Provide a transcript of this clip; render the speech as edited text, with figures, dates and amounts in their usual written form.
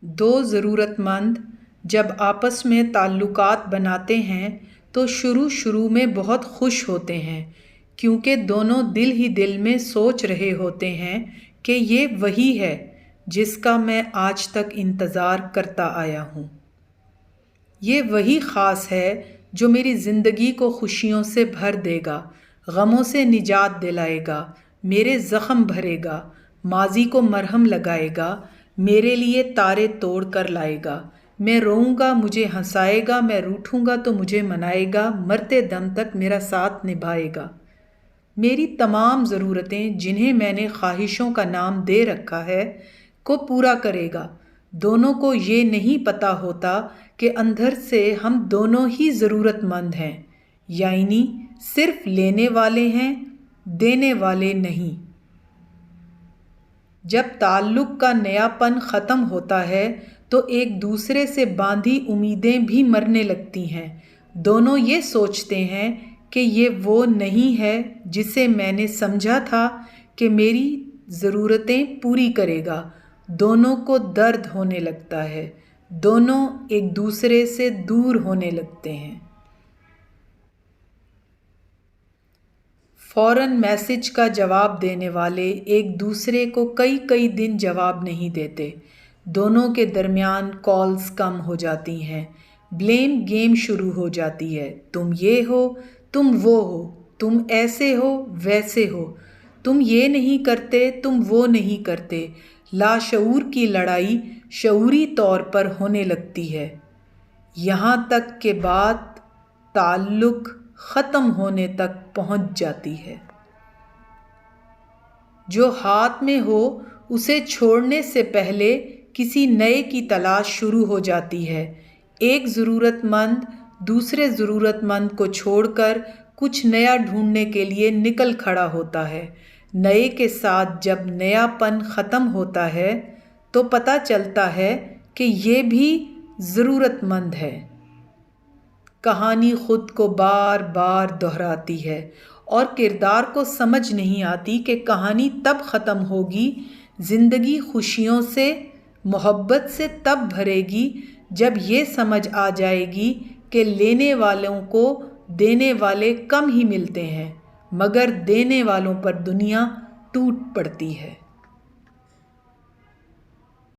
دو ضرورت مند جب آپس میں تعلقات بناتے ہیں تو شروع میں بہت خوش ہوتے ہیں، کیونکہ دونوں دل ہی دل میں سوچ رہے ہوتے ہیں کہ یہ وہی ہے جس کا میں آج تک انتظار کرتا آیا ہوں۔ یہ وہی خاص ہے جو میری زندگی کو خوشیوں سے بھر دے گا، غموں سے نجات دلائے گا، میرے زخم بھرے گا، ماضی کو مرہم لگائے گا، میرے لیے تارے توڑ کر لائے گا۔ میں روؤں گا مجھے ہنسائے گا، میں روٹھوں گا تو مجھے منائے گا، مرتے دم تک میرا ساتھ نبھائے گا۔ میری تمام ضرورتیں جنہیں میں نے خواہشوں کا نام دے رکھا ہے کو پورا کرے گا۔ دونوں کو یہ نہیں پتا ہوتا کہ اندر سے ہم دونوں ہی ضرورت مند ہیں، یعنی صرف لینے والے ہیں، دینے والے نہیں۔ جب تعلق کا نیا پن ختم ہوتا ہے تو ایک دوسرے سے باندھی امیدیں بھی مرنے لگتی ہیں۔ دونوں یہ سوچتے ہیں کہ یہ وہ نہیں ہے جسے میں نے سمجھا تھا کہ میری ضرورتیں پوری کرے گا۔ دونوں کو درد ہونے لگتا ہے، دونوں ایک دوسرے سے دور ہونے لگتے ہیں۔ فوراً میسج کا جواب دینے والے ایک دوسرے کو کئی دن جواب نہیں دیتے۔ دونوں کے درمیان کالز کم ہو جاتی ہیں، بلیم گیم شروع ہو جاتی ہے۔ تم یہ ہو، تم وہ ہو، تم ایسے ہو، ویسے ہو، تم یہ نہیں کرتے، تم وہ نہیں کرتے۔ لاشعور کی لڑائی شعوری طور پر ہونے لگتی ہے، یہاں تک کہ بات تعلق ختم ہونے تک پہنچ جاتی ہے۔ جو ہاتھ میں ہو اسے چھوڑنے سے پہلے کسی نئے کی تلاش شروع ہو جاتی ہے۔ ایک ضرورت مند دوسرے ضرورت مند کو چھوڑ کر کچھ نیا ڈھونڈنے کے لیے نکل کھڑا ہوتا ہے۔ نئے کے ساتھ جب نیا پن ختم ہوتا ہے تو پتہ چلتا ہے کہ یہ بھی ضرورت مند ہے۔ کہانی خود کو بار بار دہراتی ہے اور کردار کو سمجھ نہیں آتی کہ کہانی تب ختم ہوگی، زندگی خوشیوں سے، محبت سے تب بھرے گی جب یہ سمجھ آ جائے گی کہ لینے والوں کو دینے والے کم ہی ملتے ہیں، مگر دینے والوں پر دنیا ٹوٹ پڑتی ہے۔